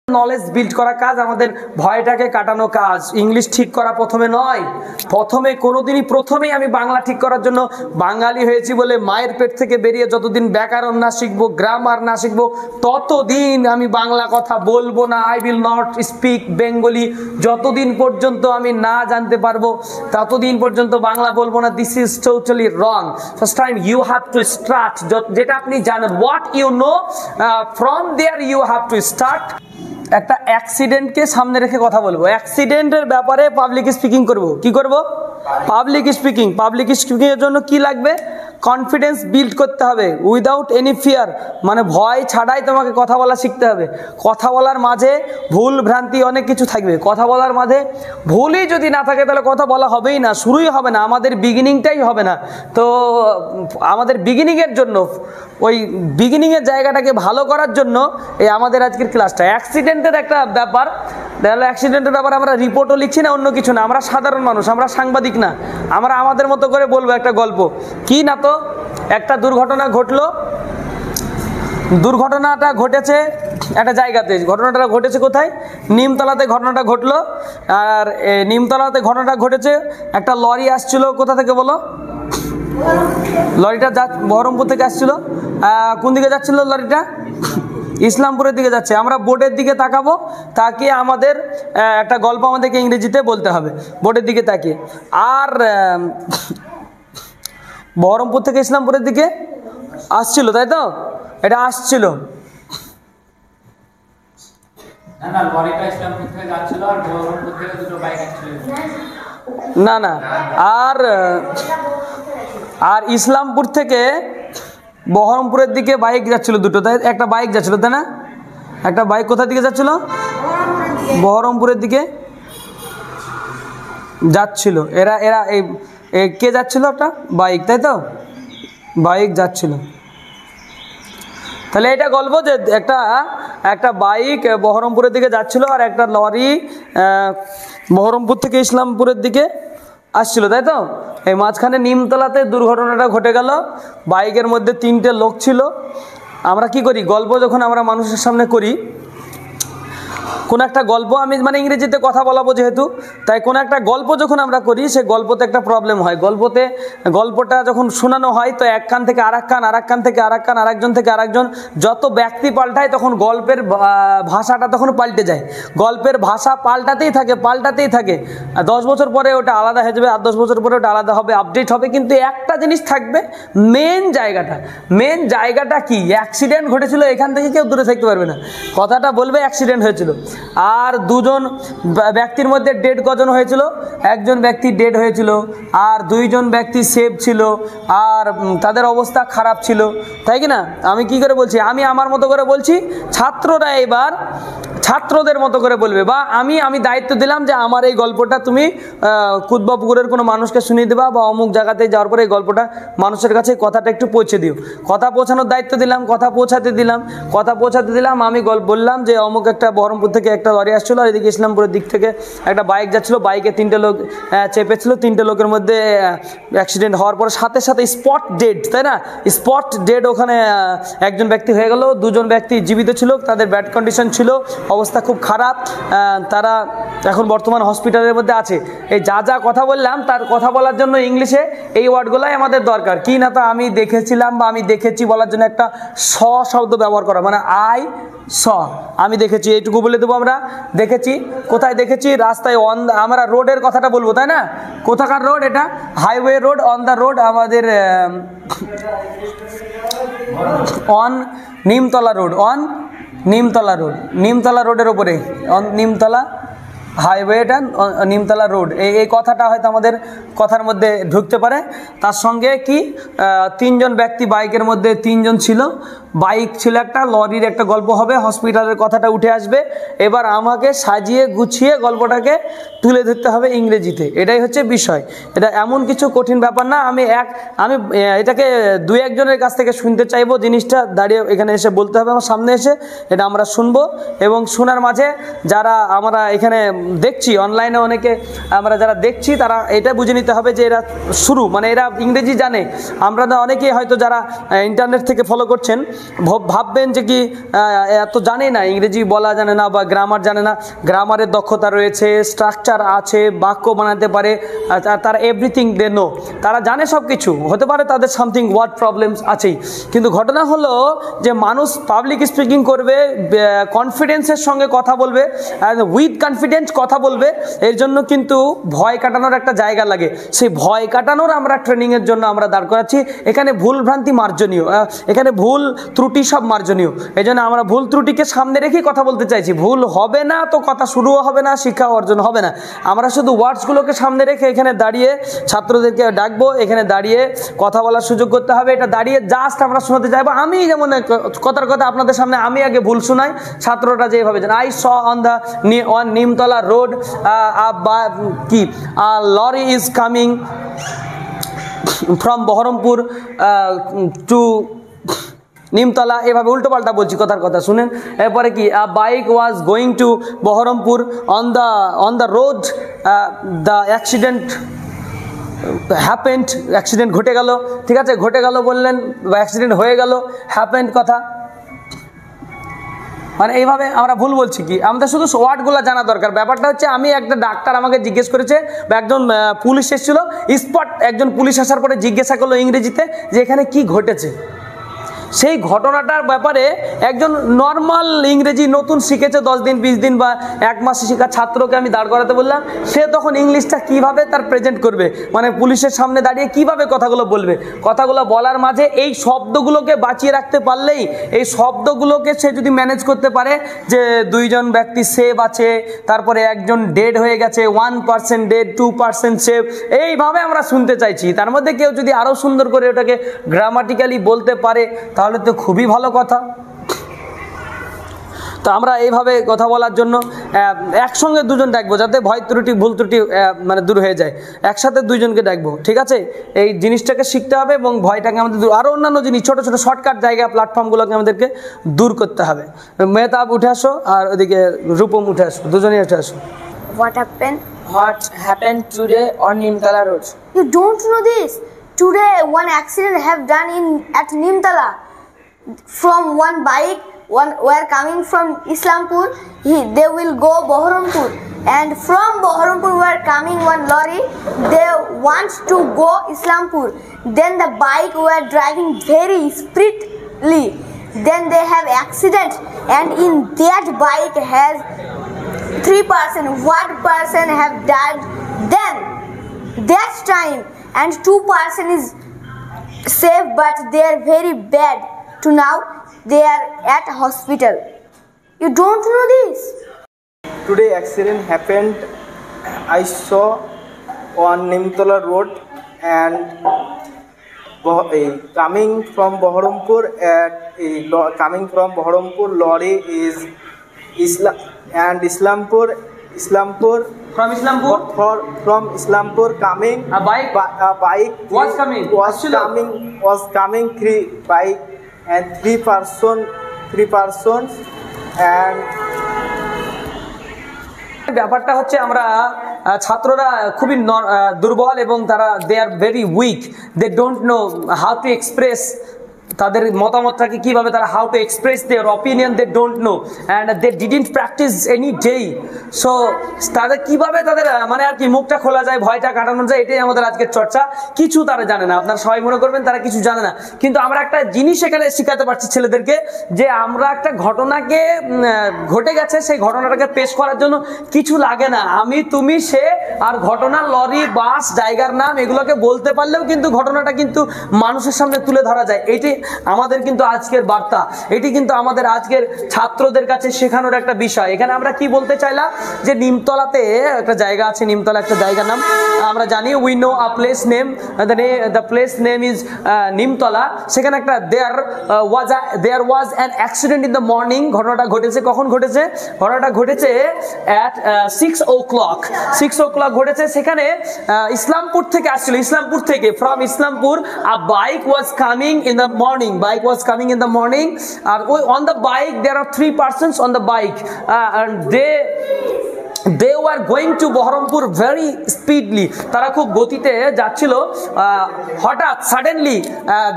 Knowledge build করা কাজ, আমাদের ভয়টাকে কাটানো কাজ। ইংলিশ ঠিক করা প্রথমে নয়, প্রথমেই আমি বাংলা ঠিক করার জন্য বাঙালি হয়েছি বলে মায়ের পেট থেকে বেরিয়ে যতদিন ব্যাকরণ না শিখবো, গ্রামার না শিখবো, ততদিন আমি বাংলা কথা বলবো না। I will not speak Bengali. যতদিন পর্যন্ত আমি না জানতে পারবো ততদিন পর্যন্ত বাংলা বলবো না। This is totally wrong. First time you have to start, যেটা আপনি জানেন, what you know, from there you have to start. একটা অ্যাক্সিডেন্টকে সামনে রেখে কথা বলবো, অ্যাক্সিডেন্টের ব্যাপারে পাবলিক স্পিকিং করব। কি করব? Public speaking. পাবলিক স্পিকিংয়ের জন্য কি লাগবে? কনফিডেন্স বিল্ড করতে হবে উইদাউট এনি ফিয়ার, মানে ভয় ছাড়াই তোমাকে কথা বলা শিখতে হবে। কথা বলার মাঝে ভুল ভ্রান্তি অনেক কিছু থাকবে, কথা বলার মাঝে ভুলই যদি না থাকে তাহলে কথা বলা হবেই না, শুরুই হবে না, আমাদের বিগিনিংটাই হবে না। তো আমাদের বিগিনিংয়ের জন্য, ওই বিগিনিংয়ের জায়গাটাকে ভালো করার জন্য এই আমাদের আজকের ক্লাসটা। অ্যাক্সিডেন্টের একটা ব্যাপার, তাহলে অ্যাক্সিডেন্টের ব্যাপারে আমরা রিপোর্টও লিখছি না, অন্য কিছু না, আমরা সাধারণ মানুষ, আমরা সাংবাদিক না, আমরা আমাদের মতো করে বলবো একটা গল্প। কি না, তো একটা দুর্ঘটনা ঘটলো, দুর্ঘটনাটা ঘটেছে একটা জায়গাতে। ঘটনাটা ঘটেছে কোথায়? নিমতলাতে ঘটনাটা ঘটলো। আর নিমতলাতে ঘটনাটা ঘটেছে, একটা লরি আসছিল কোথা থেকে বলো? লরিটা বহরমপুর থেকে আসছিল। কোন দিকে যাচ্ছিল লরিটা? ইসলামপুরের দিকে যাচ্ছে। আমরা বোর্ডের দিকে তাকাবো, তাকিয়ে আমাদের একটা গল্প আমাদেরকে ইংরেজিতে বলতে হবে, বোর্ডের দিকে তাকিয়ে। আর বহরমপুর থেকে ইসলামপুরের দিকে আসছিল, তাই তো? এটা আসছিল না, না, আর ইসলামপুর থেকে বহরমপুরের দিকে বাইক যাচ্ছিল দুটো, তাই? একটা বাইক যাচ্ছিল, তাই না? একটা বাইক কোথার দিকে যাচ্ছিল? বহরমপুরের দিকে যাচ্ছিল। এরা কে যাচ্ছিল? একটা বাইক, তাই তো? বাইক যাচ্ছিল। তাহলে এটা গল্প যে একটা বাইক বহরমপুরের দিকে যাচ্ছিল আর একটা লরি বহরমপুর থেকে ইসলামপুরের দিকে আসছিল, তাই তো? এই মাঝখানে নিমতলাতে দুর্ঘটনাটা ঘটে গেল। বাইকের মধ্যে 3টে লোক ছিল। আমরা কি করি, গল্প যখন আমরা মানুষের সামনে করি, কোন একটা গল্প, আমি মানে ইংরেজিতে কথা বলাবো যেহেতু, তাই কোন একটা গল্প যখন আমরা করি, সে গল্পতে একটা প্রবলেম হয়। গল্পটা যখন শোনানো হয়, তো এক কান থেকে আরেক কান, আরেক কান থেকে আরেক কান, আরেকজন থেকে আরেকজন, যত ব্যক্তি পাল্টায় তখন গল্পের ভাষাটা তখন পাল্টে যায়। গল্পের ভাষা পাল্টাতেই থাকে। 10 বছর পরে ওটা আলাদা হয়ে যাবে, আর 10 বছর পরে ওটা আলাদা হবে, আপডেট হবে, কিন্তু একটা জিনিস থাকবে, মেন জায়গাটা কি? অ্যাক্সিডেন্ট ঘটেছিল, এখান থেকে কেউ দূরে থাকতে পারবে না, কথাটা বলবে অ্যাক্সিডেন্ট হয়েছিল। আর দুজন ব্যক্তির মধ্যে ডেড কজন হয়েছিল? একজন ব্যক্তি ডেড হয়েছিল, আর 2জন ব্যক্তি সেভ ছিল, আর তাদের অবস্থা খারাপ ছিল, তাই কি না? আমি কি করে বলছি? আমি আমার মতো করে বলছি, ছাত্ররা এবার ছাত্রদের মতো করে বলবে, বা আমি দায়িত্ব দিলাম যে আমার এই গল্পটা তুমি কুতবাপুকুরের কোনো মানুষকে শুনিয়ে দেবা, বা অমুক জায়গাতে যাওয়ার পরে এই গল্পটা মানুষের কাছে কথাটা একটু পৌঁছে দিও। কথা পৌঁছানোর দায়িত্ব দিলাম, কথা পৌঁছাতে দিলাম। আমি বললাম যে অমুক একটা বহরমপুর থেকে একটা লরি আসছিল, আর এদিকে ইসলামপুরের দিক থেকে একটা বাইক যাচ্ছিল, বাইকে 3টে লোক চেপেছিল, 3টে লোকের মধ্যে অ্যাক্সিডেন্ট হওয়ার পরে সাথে সাথে স্পট ডেড, তাই না? স্পট ডেড, ওখানে একজন ব্যক্তি হয়ে গেল, 2জন ব্যক্তি জীবিত ছিল, তাদের ব্যাড কন্ডিশন ছিল, অবস্থা খুব খারাপ, তারা এখন বর্তমান হসপিটালের মধ্যে আছে। এই যা কথা বললাম, তার কথা বলার জন্য ইংলিশে এই ওয়ার্ডগুলাই আমাদের দরকার। কি না, তো আমি দেখেছিলাম বা আমি দেখেছি বলার জন্য একটা শব্দ ব্যবহার করা, মানে আই স, আমি দেখেছি, এইটুকু বলে দেবো। আমরা দেখেছি, কোথায় দেখেছি? রাস্তায়, আমরা রোডের কথাটা বলবো, তাই না? কোথাকার রোড? এটা highway road, on the road, আমাদের অন নিমতলা রোড, নিমতলা রোডের ওপরে, নিমতলা হাইওয়েটা, নিমতলা রোড, এই কথাটা হয়তো আমাদের কথার মধ্যে ঢুকতে পারে। তার সঙ্গে কি 3জন ব্যক্তি বাইকের মধ্যে 3জন ছিল, বাইক ছিল একটা, লরির একটা গল্প হবে, হসপিটালের কথাটা উঠে আসবে। এবার আমাকে সাজিয়ে গুছিয়ে গল্পটাকে তুলে ধরতে হবে ইংরেজিতে, এটাই হচ্ছে বিষয়। এটা এমন কিছু কঠিন ব্যাপার না। আমি এটাকে 2-1 জনের কাছ থেকে শুনতে চাইবো, জিনিসটা দাঁড়িয়ে এখানে এসে বলতে হবে আমার সামনে এসে, এটা আমরা শুনবো, এবং শোনার মাঝে যারা আমরা এখানে দেখছি অনলাইনে অনেকে আমরা যারা দেখছি তারা এটা বুঝে নিতে হবে যে এরা শুরু মানে এরা ইংরেজি জানে। আমরা অনেকেই হয়তো যারা ইন্টারনেট থেকে ফলো করছেন ভাববেন যে কি এত জানে না, ইংরেজি বলা জানে না বা গ্রামার জানে না। গ্রামারের দক্ষতা রয়েছে, স্ট্রাকচার আছে, বাক্য বানাতে পারে, তারা এভরিথিং দে নো, তারা জানে সব কিছু। হতে পারে তাদের সামথিং ওয়ার্ড প্রবলেমস আছেই, কিন্তু ঘটনা হলো যে মানুষ পাবলিক স্পিকিং করবে, কনফিডেন্সের সঙ্গে কথা বলবে, উইথ কনফিডেন্স কথা বলবে, এর জন্য কিন্তু ভয় কাটানোর একটা জায়গা লাগে। সেই ভয় কাটানোর আমরা ট্রেনিংয়ের জন্য আমরা দাঁড় করাচ্ছি। এখানে ভুল ভ্রান্তি মার্জনীয়, এখানে ভুল ত্রুটি সব মার্জনীয়। এই জন্য আমরা ভুল ত্রুটিকে সামনে রেখেই কথা বলতে চাইছি। ভুল হবে না তো কথা শুরুও হবে না, শিক্ষা অর্জন হবে না। আমরা শুধু ওয়ার্ডসগুলোকে সামনে রেখে এখানে দাঁড়িয়ে ছাত্রদেরকে ডাকবো, এখানে দাঁড়িয়ে কথা বলার সুযোগ করতে হবে। এটা দাঁড়িয়ে জাস্ট আমরা শোনাতে চাইবো। আমি যেমন কথার কথা আপনাদের সামনে আমি আগে ভুল শোনাই, ছাত্ররা যেভাবে জানে। I saw on the Nimtala road কি lorry is coming from Baharampur to Nimtala, এভাবে উল্টো পাল্টা বলছি কথার কথা শুনেন। এরপরে কি bike was going to Baharampur on the road the accident happened, accident ঘটে গেল, ঠিক আছে, ঘটে গেল বললেন বা অ্যাক্সিডেন্ট হয়ে গেল, হ্যাপেন্ড কথা। মানে এইভাবে আমরা ভুল বলছি কি, আমাদের শুধু ওয়ার্ডগুলো জানা দরকার। ব্যাপারটা হচ্ছে আমি একটা ডাক্তার আমাকে জিজ্ঞেস করেছে বা একজন পুলিশ এসেছিলো, স্পট একজন পুলিশ আসার পরে জিজ্ঞাসা করলো ইংরেজিতে যে এখানে কি ঘটেছে। সেই ঘটনাটার ব্যাপারে একজন নর্মাল ইংরেজি নতুন শিখেছে 10 দিন 20 দিন বা 1 মাস শেখা ছাত্রকে আমি দাঁড় করাতে বললাম, সে তখন ইংলিশটা কিভাবে তার প্রেজেন্ট করবে, মানে পুলিশের সামনে দাঁড়িয়ে কিভাবে কথাগুলো বলবে। কথাগুলো বলার মাঝে এই শব্দগুলোকে বাঁচিয়ে রাখতে পারলেই, এই শব্দগুলোকে সে যদি ম্যানেজ করতে পারে যে 2 জন ব্যক্তি সেভ আছে, তারপরে একজন ডেড হয়ে গেছে, 1% ডেড, 2% সেভ, এইভাবে আমরা শুনতে চাইছি। তার মধ্যে কেউ যদি আরও সুন্দর করে ওটাকে গ্রামাটিক্যালি বলতে পারে তাহলে তো খুবই ভালো কথা। তো আমরা এইভাবে কথা বলার জন্য একসঙ্গে 2 জন ডাকবো, যাতে ভয় ত্রুটি ভুল ত্রুটি মানে দূর হয়ে যায়। একসাথে 2 জনকে ডাকবো, ঠিক আছে। এই জিনিসটাকে শিখতে হবে এবং ভয়টাকে আমাদের দূর, আরও অন্যান্য জিনিস ছোটো ছোটো শর্টকাট জায়গা প্ল্যাটফর্মগুলোকে আমাদেরকে দূর করতে হবে। মেহতাব উঠে আসো আর ওদিকে রূপম উঠে আসো, দুজনেই উঠে আসো। What happened today on Nimtala Road? You don't know this? Today one accident have done at Nimtala. From one bike, one were coming from Islampur, they will go Baharampur, and from Baharampur were coming one lorry, they want to go Islampur. Then the bike were driving very speedily, then they have accident, and in that bike has 3%, 1% have died then that time, and 2% is safe, but they are very bad to now, they are at hospital. You don't know this? Today accident happened, I saw on Nimtala Road, and coming from Baharampur, lorry is Islampur from Islampur coming, a bike was coming 3 bike and 3 persons and ব্যাপারটা হচ্ছে আমরা ছাত্ররা খুবই দুর্বল এবং তারা they are very weak, they don't know how to express তাদের মতামতটাকে কিভাবে তারা how to express their opinion, they don't know and they didn't practice any day. So তাদের কীভাবে তাদের মানে আর কি মুখটা খোলা যায়, ভয়টা কাটানো যায়, এটাই আমাদের আজকের চর্চা। কিছু তারা জানে না, আপনারা সবাই মনে করবেন তারা কিছু জানে না, কিন্তু আমরা একটা জিনিস এখানে শেখাতে পারছি ছেলেদেরকে যে আমরা একটা ঘটনাকে ঘটে গেছে সেই ঘটনাটাকে পেশ করার জন্য কিছু লাগে না, আমি তুমি সে আর ঘটনা, লরি, বাস, জায়গার নাম এগুলোকে বলতে পারলেও কিন্তু ঘটনাটা কিন্তু মানুষের সামনে তুলে ধরা যায়। এইটি আমাদের কিন্তু আজকের বার্তা, এটি কিন্তু আমাদের আজকের ছাত্রদের কাছে শেখানোর একটা বিষয়। এখানে আমরা কি বলতে চাইলাম যে নিমতলাতে একটা জায়গা আছে, নিমতলা একটা জায়গার নাম আমরা জানি, we know a place name, the place name is Nimtala. সেখানে একটা there was an accident in the morning. ঘটনাটা ঘটেছে কখন ঘটেছে? ঘটনাটা ঘটেছে অ্যাট 6 o'clock ঘটেছে। সেখানে ইসলামপুর থেকে আসছিল, ইসলামপুর থেকে, from Islampur a bike was coming in the morning, আর on the bike there are 3 persons on the bike, and they were going to Baharampur very speedily, তারা খুব গতিতে যাচ্ছিল। হঠাৎ সাডেনলি,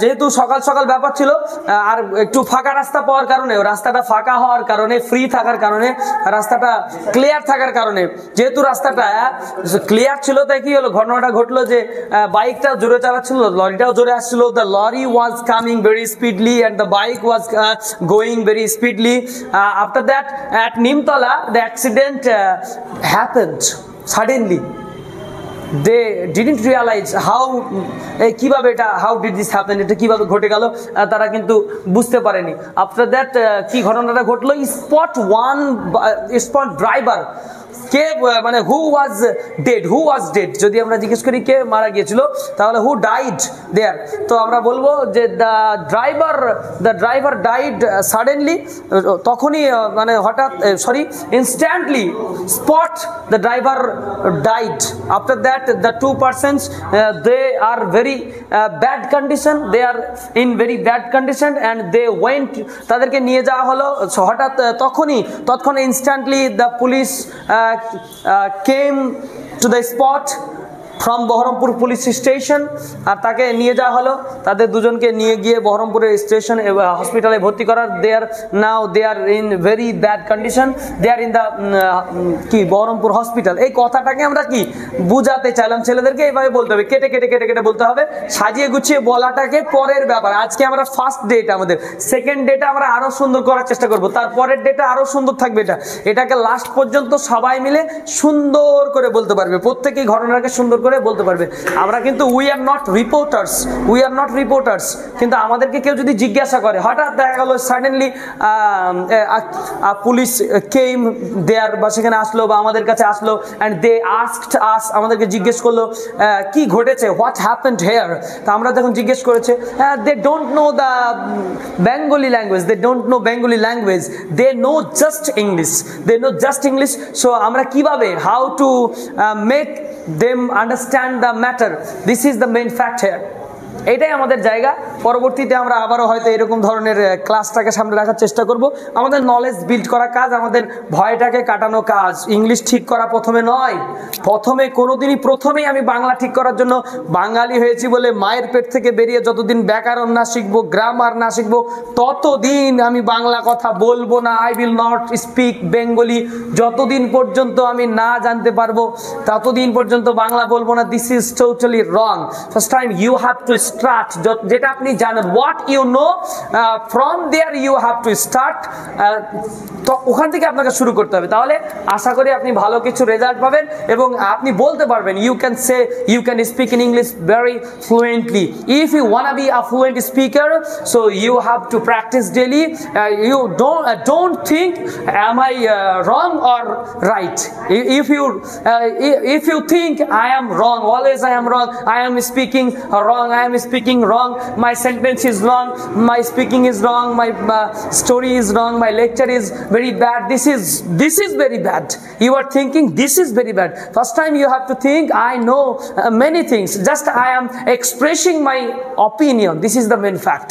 যেহেতু সকাল সকাল ব্যাপার ছিল আর একটু ফাঁকা রাস্তা পাওয়ার কারণে, রাস্তাটা ফাঁকা হওয়ার কারণে, ফ্রি থাকার কারণে, রাস্তাটা ক্লিয়ার থাকার কারণে, যেহেতু রাস্তাটা ক্লিয়ার ছিল, তাই কি হলো, ঘটনাটা ঘটলো যে বাইকটা জোরে চালাচ্ছিল, লরিটাও জোরে আসছিল। The lorry was coming very speedly and the bike was going very speedly. After that at Nimtala the accident happened suddenly. They didn't realize how কিভাবে এটা, how did this happen, এটা কিভাবে ঘটে গেল, তারা কিন্তু বুঝতে পারেনি। আফটার দ্যাট কি ঘটনাটা ঘটলো, স্পট ড্রাইভার, কে মানে হু ওয়াজ ডেড, যদি আমরা জিজ্ঞেস করি কে মারা গিয়েছিল, তাহলে হু ডাইড দেয়ার, তো আমরা বলবো যে দ্য ড্রাইভার ডাইড সাডেনলি, তখনই মানে হঠাৎ, instantly, spot the driver died. After that the 2 persons they are very bad condition, they are in very bad condition and they went, তাদেরকে নিয়ে যাওয়া হলো। হঠাৎ তৎক্ষণে instantly the police came to the spot from Baharampur police station, আর তাকে নিয়ে যাওয়া হলো, তাদের দুজনকে নিয়ে গিয়ে বহরমপুরের স্টেশন হসপিটালে ভর্তি করার। They are in very bad condition, they are in the কি বহরমপুর হসপিটাল। এই কথাটাকে আমরা কি বুঝাতে চাইলাম ছেলেদেরকে, এইভাবে বলতে হবে, কেটে বলতে হবে, সাজিয়ে গুছিয়ে বলাটাকে পরের ব্যাপার। আজকে আমরা ফার্স্ট ডেটা, আমাদের সেকেন্ড ডেটা আমরা আরো সুন্দর করার চেষ্টা করব, তারপরের ডেটা আরো সুন্দর থাকবে। এটাকে লাস্ট পর্যন্ত সবাই মিলে সুন্দর করে বলতে পারবে, প্রত্যেকেই ঘটনাকে সুন্দর করে বলতে পারবে। আমরা কিন্তু উই আর নট রিপোর্টার্স, কিন্তু আমাদেরকে কেউ যদি জিজ্ঞাসা করে, হঠাৎ দেখা গেল সাডেনলি পুলিশ কেম দেয়ার, বা সেখানে আসলো বা আমাদের কাছে আসলো, অ্যান্ড দে আস্কড আস, আমাদেরকে জিজ্ঞেস করলো কি ঘটেছে, হোয়াট হ্যাপেন্ড হেয়ার। তা আমরা যখন জিজ্ঞেস করেছে, they don't know the Bengali language, they know just English, so আমরা কিভাবে, how to make them understand the matter, this is the main fact here. এটাই আমাদের জায়গা। পরবর্তীতে আমরা আবারও হয়তো এরকম ধরনের ক্লাসটাকে সামনে রাখার চেষ্টা করব। আমাদের নলেজ বিল্ড করা কাজ, আমাদের ভয়টাকে কাটানো কাজ। ইংলিশ ঠিক করা প্রথমে নয়, প্রথমেই আমি বাংলা ঠিক করার জন্য বাঙালি হয়েছি বলে মায়ের পেট থেকে বেরিয়ে যতদিন ব্যাকরণ না শিখবো, গ্রামার না শিখবো, ততদিন আমি বাংলা কথা বলবো না। I will not speak Bengali, যতদিন পর্যন্ত আমি না জানতে পারবো ততদিন পর্যন্ত বাংলা বলবো না। This is totally wrong. First time you have to start, যেটা আপনি জানেন, what you know, from there you have to start, তো ওখান থেকে আপনাকে শুরু করতে হবে। তাহলে আশা করি আপনি ভালো কিছু রেজাল্ট পাবেন এবং আপনি বলতে পারবেন। You can speak in English very fluently. If you wanna be a fluent speaker, so you have to practise daily. You don't think am I wrong or right. If you think I am wrong, always I am wrong, I am speaking wrong, my sentence is wrong, my speaking is wrong, my story is wrong, my lecture is very bad, this is very bad. You are thinking this is very bad. First time you have to think I know many things, just I am expressing my opinion. This is the main fact.